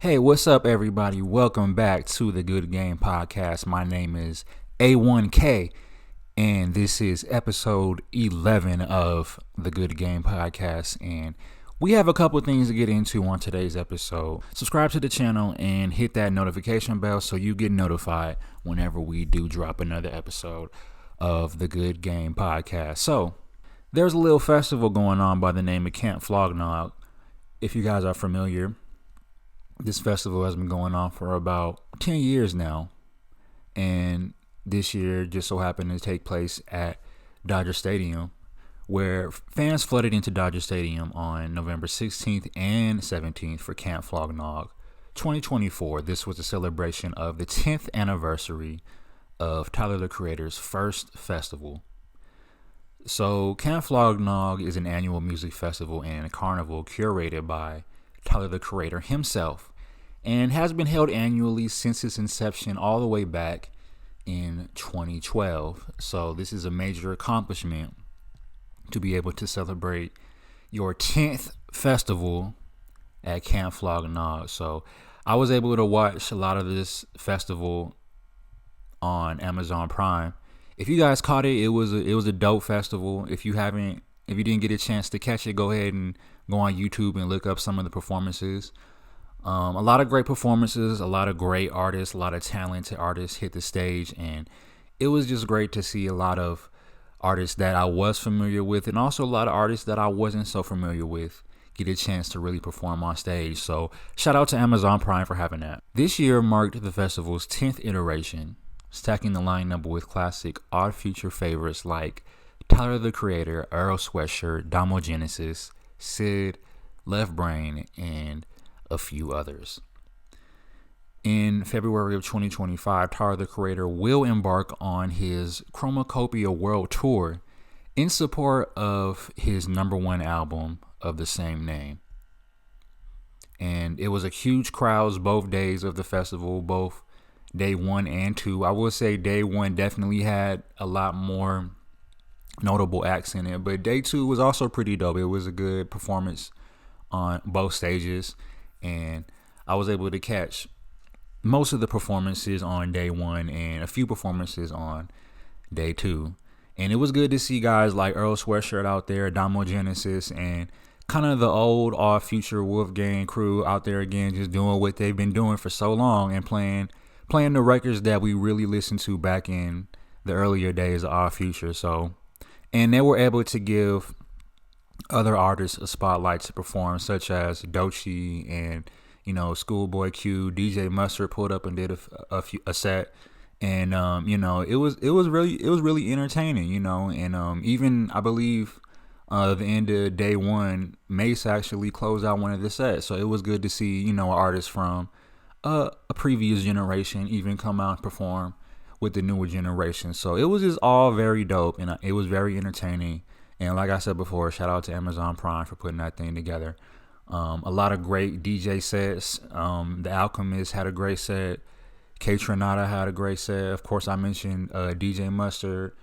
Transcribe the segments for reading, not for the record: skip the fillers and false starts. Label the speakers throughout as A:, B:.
A: Hey, what's up, everybody? Welcome back to the Good Game Podcast. My name is A1K, and this is episode 11 of the Good Game Podcast. And we have a couple things to get into on today's episode. Subscribe to the channel and hit that notification bell so you get notified whenever we do drop another episode of the Good Game Podcast. So, there's a little festival going on by the name of Camp Flog Gnaw. If you guys are familiar, this festival has been going on for about 10 years now. And this year just so happened to take place at Dodger Stadium, where fans flooded into Dodger Stadium on November 16th and 17th for Camp Flog Gnaw 2024. This was a celebration of the 10th anniversary of Tyler, the Creator's first festival. So Camp Flog Gnaw is an annual music festival and a carnival curated by Tyler, the Creator himself, and has been held annually since its inception all the way back in 2012. So this is a major accomplishment to be able to celebrate your 10th festival at Camp Flog Gnaw. So I was able to watch a lot of this festival on Amazon Prime. If you guys caught it, it was a dope festival. If you didn't get a chance to catch it, go ahead and go on YouTube and look up some of the performances. A lot of great performances, a lot of great artists, a lot of talented artists hit the stage, and it was just great to see a lot of artists that I was familiar with and also a lot of artists that I wasn't so familiar with get a chance to really perform on stage. So shout out to Amazon Prime for having that. This year marked the festival's 10th iteration, stacking the lineup with classic odd future favorites like Tyler, the Creator, Earl Sweatshirt, Damo Genesis, Sid, Left Brain, and a few others. In February of 2025, Tyler, the Creator will embark on his Chromacopia World Tour in support of his #1 album of the same name. And it was a huge crowds both days of the festival, both day 1 and 2. I will say day 1 definitely had a lot more notable acts in it, but day 2 was also pretty dope. It was a good performance on both stages, and I was able to catch most of the performances on day 1 and a few performances on day 2. And it was good to see guys like Earl Sweatshirt out there, Damo Genesis, and kind of the old Odd Future Wolfgang crew out there again, just doing what they've been doing for so long and playing the records that we really listened to back in the earlier days of Odd Future. So, and they were able to give other artists a spotlight to perform, such as Doechii and, Schoolboy Q. DJ Mustard pulled up and did a set, and it was really entertaining, and even I believe the end of day 1, Mace actually closed out one of the sets, so it was good to see an artist from a previous generation even come out and perform with the newer generation. So it was just all very dope, and it was very entertaining. And like I said before, shout out to Amazon Prime for putting that thing together. A lot of great DJ sets. The Alchemist had a great set. K Tronada had a great set. Of course, I mentioned DJ Mustard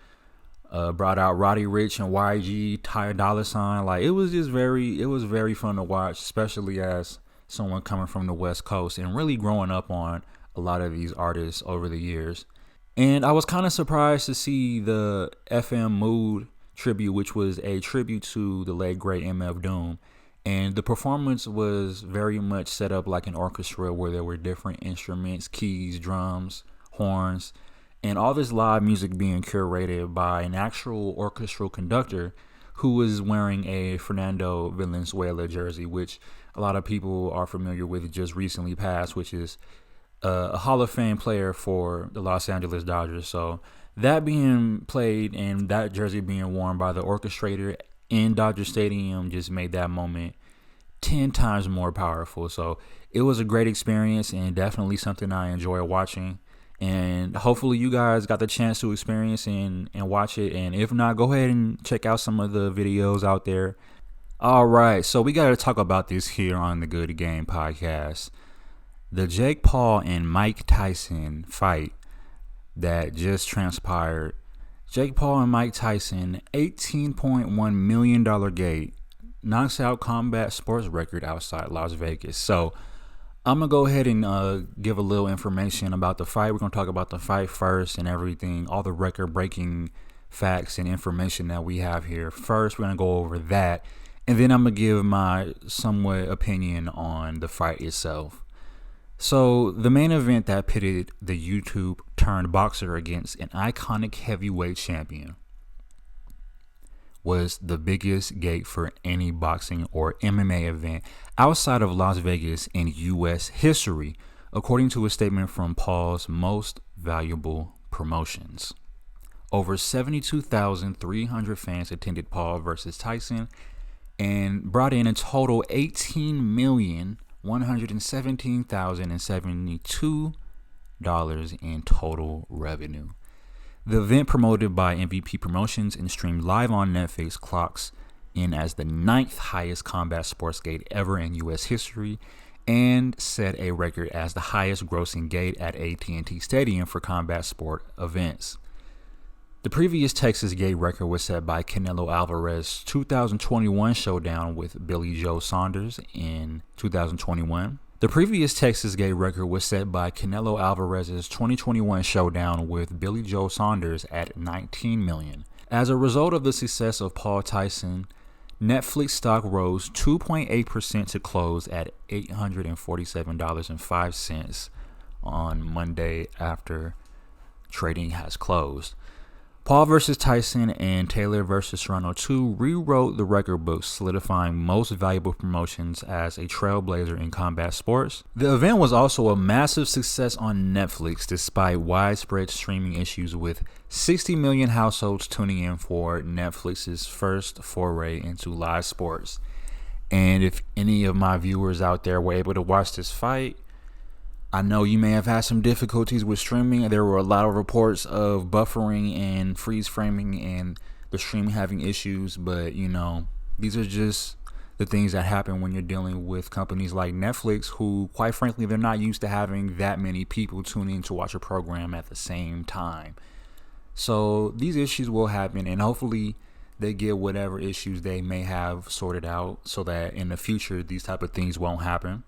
A: brought out Roddy Ricch and YG, Ty Dolla $ign. Like, it was very fun to watch, especially as someone coming from the West Coast and really growing up on a lot of these artists over the years. And I was kind of surprised to see the FM Mood tribute, which was a tribute to the late great MF Doom. And the performance was very much set up like an orchestra where there were different instruments, keys, drums, horns, and all this live music being curated by an actual orchestral conductor who was wearing a Fernando Valenzuela jersey, which a lot of people are familiar with, just recently passed, which is a Hall of Fame player for the Los Angeles Dodgers. So that being played and that jersey being worn by the orchestrator in Dodger Stadium just made that moment 10 times more powerful. So it was a great experience and definitely something I enjoy watching. And hopefully you guys got the chance to experience and watch it. And if not, go ahead and check out some of the videos out there. All right, so we got to talk about this here on the Good Game Podcast. The Jake Paul and Mike Tyson fight that just transpired. Jake Paul and Mike Tyson, $18.1 million gate, knocks out combat sports record outside Las Vegas. So I'm going to go ahead and give a little information about the fight. We're going to talk about the fight first and everything, all the record-breaking facts and information that we have here. First, we're going to go over that, and then I'm going to give my somewhat opinion on the fight itself. So, the main event that pitted the YouTube turned boxer against an iconic heavyweight champion was the biggest gate for any boxing or MMA event outside of Las Vegas in U.S. history, according to a statement from Paul's Most Valuable Promotions. Over 72,300 fans attended Paul versus Tyson and brought in a total $18,117,072 in total revenue. The event, promoted by MVP Promotions and streamed live on Netflix, clocks in as the 9th highest combat sports gate ever in U.S. history and set a record as the highest grossing gate at AT&T Stadium for combat sport events. The previous Texas gate record was set by Canelo Alvarez's 2021 showdown with Billy Joe Saunders in 2021. The previous Texas gate record was set by Canelo Alvarez's 2021 showdown with Billy Joe Saunders at $19 million. As a result of the success of Paul Tyson, Netflix stock rose 2.8% to close at $847.05 on Monday after trading has closed. Paul versus Tyson and Taylor versus Serrano 2 rewrote the record books, solidifying Most Valuable Promotions as a trailblazer in combat sports. The event was also a massive success on Netflix despite widespread streaming issues, with 60 million households tuning in for Netflix's first foray into live sports. And if any of my viewers out there were able to watch this fight, I know you may have had some difficulties with streaming. There were a lot of reports of buffering and freeze framing and the stream having issues, but these are just the things that happen when you're dealing with companies like Netflix, who, quite frankly, they're not used to having that many people tune in to watch a program at the same time. So these issues will happen, and hopefully they get whatever issues they may have sorted out so that in the future these type of things won't happen.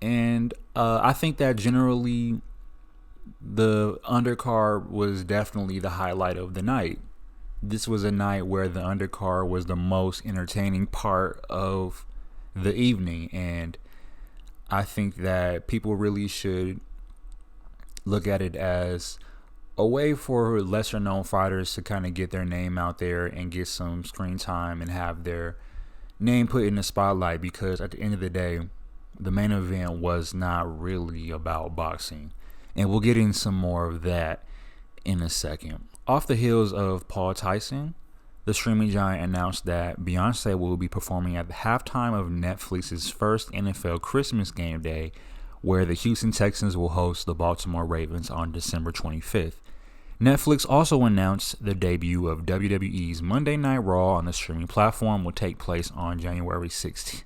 A: And I think that generally the undercard was definitely the highlight of the night. This was a night where the undercard was the most entertaining part of the evening. And I think that people really should look at it as a way for lesser known fighters to kind of get their name out there and get some screen time and have their name put in the spotlight, because at the end of the day, the main event was not really about boxing. And we'll get in some more of that in a second. Off the heels of Paul Tyson, the streaming giant announced that Beyonce will be performing at the halftime of Netflix's first NFL Christmas game day, where the Houston Texans will host the Baltimore Ravens on December 25th. Netflix also announced the debut of WWE's Monday Night Raw on the streaming platform will take place on January 16th.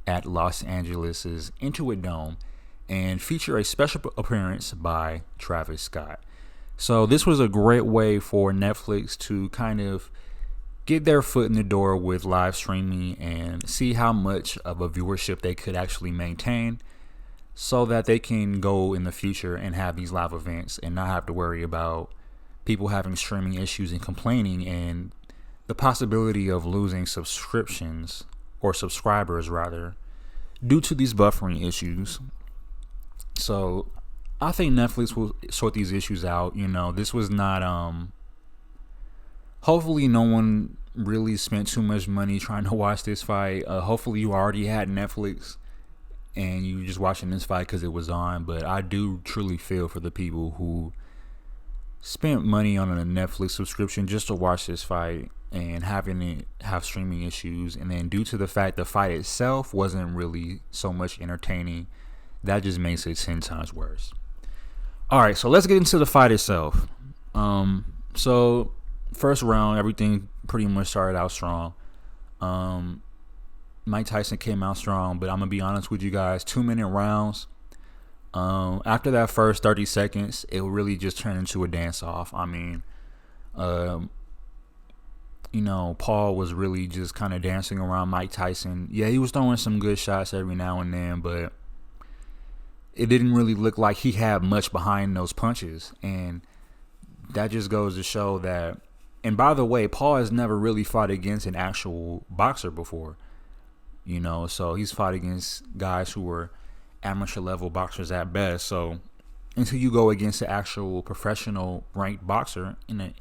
A: At Los Angeles' Intuit Dome and feature a special appearance by Travis Scott. So this was a great way for Netflix to kind of get their foot in the door with live streaming and see how much of a viewership they could actually maintain, so that they can go in the future and have these live events and not have to worry about people having streaming issues and complaining, and the possibility of losing subscriptions, or subscribers rather, due to these buffering issues. So I think Netflix will sort these issues out. This was not hopefully no one really spent too much money trying to watch this fight. Hopefully you already had Netflix and you just watching this fight because it was on. But I do truly feel for the people who spent money on a Netflix subscription just to watch this fight and having it have streaming issues, and then due to the fact the fight itself wasn't really so much entertaining, that just makes it 10 times worse. All right, so let's get into the fight itself. So first round, everything pretty much started out strong. Mike Tyson came out strong, but I'm gonna be honest with you guys, 2-minute rounds. After that first 30 seconds, it really just turned into a dance-off. I mean, Paul was really just kind of dancing around Mike Tyson. Yeah, he was throwing some good shots every now and then, but it didn't really look like he had much behind those punches. And that just goes to show that. And by the way, Paul has never really fought against an actual boxer before, so he's fought against guys who were amateur level boxers at best. So until you go against an actual professional ranked boxer in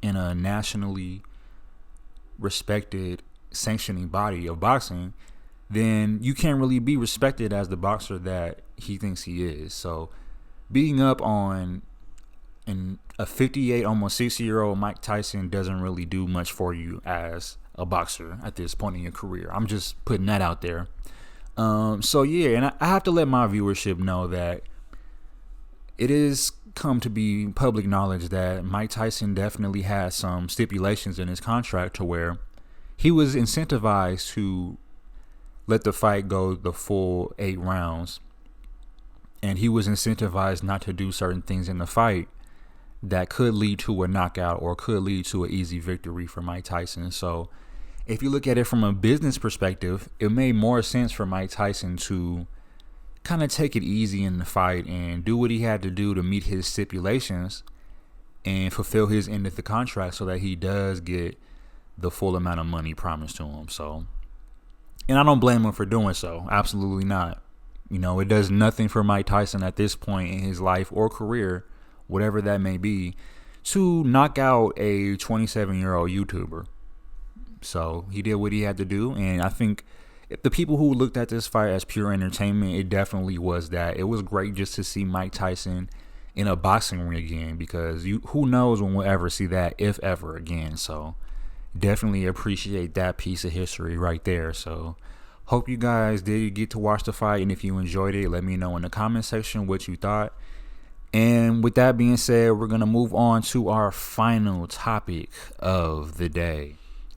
A: a nationally respected sanctioning body of boxing, then you can't really be respected as the boxer that he thinks he is. So beating up on a 58, almost 60-year-old Mike Tyson doesn't really do much for you as a boxer at this point in your career. I'm just putting that out there. So yeah, and I have to let my viewership know that it is come to be public knowledge that Mike Tyson definitely has some stipulations in his contract to where he was incentivized to let the fight go the full 8 rounds. And he was incentivized not to do certain things in the fight that could lead to a knockout or could lead to an easy victory for Mike Tyson. So if you look at it from a business perspective, it made more sense for Mike Tyson to kind of take it easy in the fight and do what he had to do to meet his stipulations and fulfill his end of the contract so that he does get the full amount of money promised to him. So, and I don't blame him for doing so. Absolutely not. It does nothing for Mike Tyson at this point in his life or career, whatever that may be, to knock out a 27-year-old YouTuber. So he did what he had to do. And I think if the people who looked at this fight as pure entertainment, it definitely was that. It was great just to see Mike Tyson in a boxing ring again, because who knows when we'll ever see that, if ever, again. So definitely appreciate that piece of history right there. So hope you guys did get to watch the fight, and if you enjoyed it, let me know in the comment section what you thought. And with that being said, we're going to move on to our final topic of the day.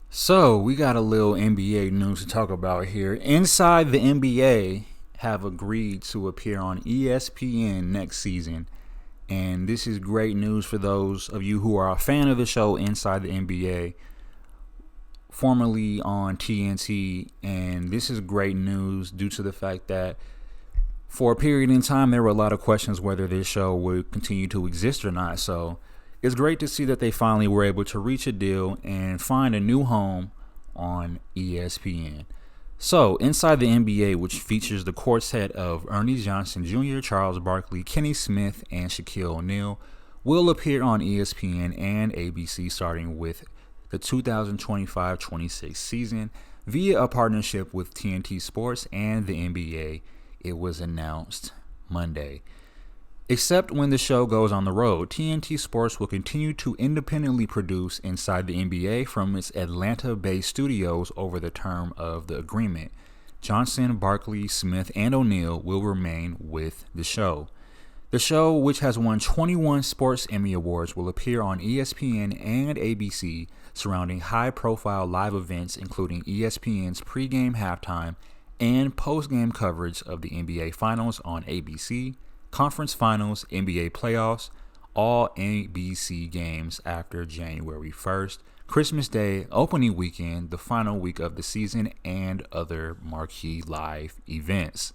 A: So we got a little NBA news to talk about here. Inside the NBA have agreed to appear on ESPN next season. And this is great news for those of you who are a fan of the show Inside the NBA, formerly on TNT. And this is great news due to the fact that for a period in time, there were a lot of questions whether this show would continue to exist or not. So it's great to see that they finally were able to reach a deal and find a new home on ESPN. So Inside the NBA, which features the quartet of Ernie Johnson Jr., Charles Barkley, Kenny Smith, and Shaquille O'Neal, will appear on ESPN and ABC starting with the 2025-26 season via a partnership with TNT Sports and the NBA. It was announced Monday. Except when the show goes on the road, TNT Sports will continue to independently produce Inside the NBA from its Atlanta-based studios over the term of the agreement. Johnson, Barkley, Smith, and O'Neal will remain with the show. The show, which has won 21 Sports Emmy Awards, will appear on ESPN and ABC, surrounding high-profile live events including ESPN's pregame, halftime, and post-game coverage of the NBA Finals on ABC, Conference Finals, NBA Playoffs, all ABC games after January 1st, Christmas Day, opening weekend, the final week of the season, and other marquee live events.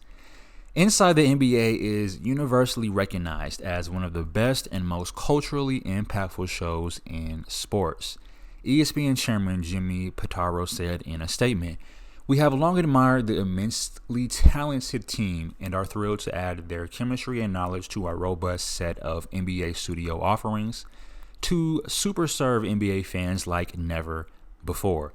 A: Inside the NBA is universally recognized as one of the best and most culturally impactful shows in sports. ESPN Chairman Jimmy Pitaro said in a statement, "We have long admired the immensely talented team and are thrilled to add their chemistry and knowledge to our robust set of NBA studio offerings to super serve NBA fans like never before."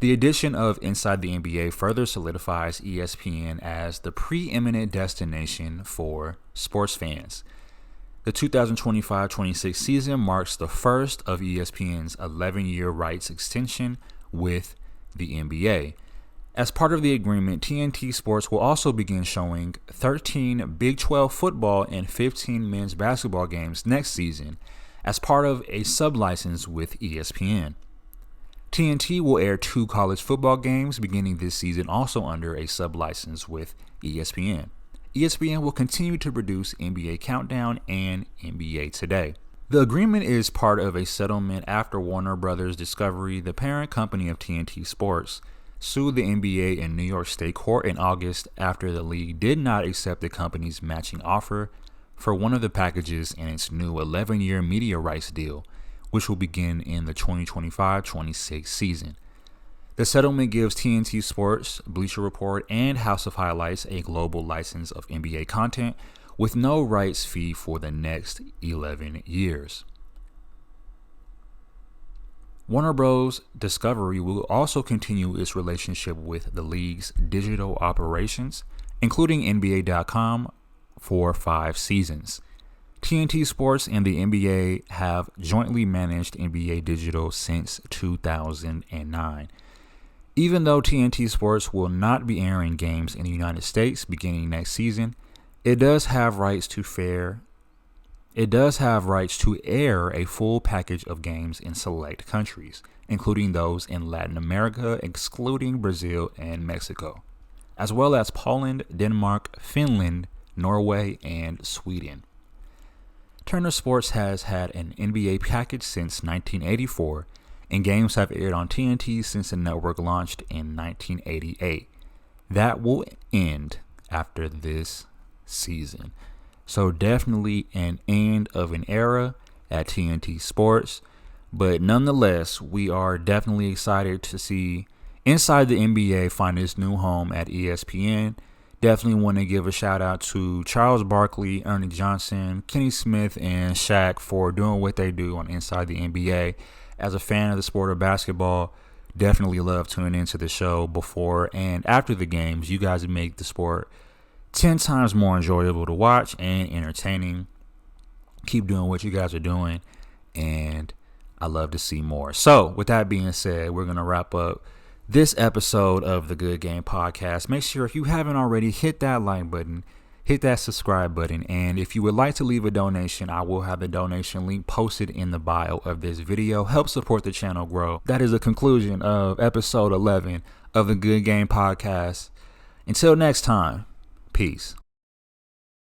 A: The addition of Inside the NBA further solidifies ESPN as the preeminent destination for sports fans. The 2025-26 season marks the first of ESPN's 11-year rights extension with the NBA. As part of the agreement, TNT Sports will also begin showing 13 Big 12 football and 15 men's basketball games next season as part of a sublicense with ESPN. TNT will air 2 college football games beginning this season, also under a sublicense with ESPN. ESPN will continue to produce NBA Countdown and NBA Today. The agreement is part of a settlement after Warner Brothers Discovery, the parent company of TNT Sports, sued the NBA in New York State court in August after the league did not accept the company's matching offer for one of the packages in its new 11-year media rights deal, which will begin in the 2025-26 season. The settlement gives TNT Sports, Bleacher Report, and House of Highlights a global license of NBA content with no rights fee for the next 11 years. Warner Bros. Discovery will also continue its relationship with the league's digital operations, including NBA.com, for 5 seasons. TNT Sports and the NBA have jointly managed NBA Digital since 2009. Even though TNT Sports will not be airing games in the United States beginning next season, it does have rights to air a full package of games in select countries, including those in Latin America, excluding Brazil and Mexico, as well as Poland, Denmark, Finland, Norway, and Sweden. Turner Sports has had an NBA package since 1984, and games have aired on TNT since the network launched in 1988. That will end after this season. So definitely an end of an era at TNT Sports. But nonetheless, we are definitely excited to see Inside the NBA find its new home at ESPN. Definitely want to give a shout out to Charles Barkley, Ernie Johnson, Kenny Smith, and Shaq for doing what they do on Inside the NBA. As a fan of the sport of basketball, definitely love tuning into the show before and after the games. You guys make the sport 10 times more enjoyable to watch and entertaining. Keep doing what you guys are doing, and I love to see more. So with that being said, we're going to wrap up this episode of the Good Game Podcast. Make sure if you haven't already, hit that like button, hit that subscribe button, and if you would like to leave a donation, I will have the donation link posted in the bio of this video. Help support the channel grow. That is the conclusion of episode 11 of the Good Game Podcast. Until next time, peace.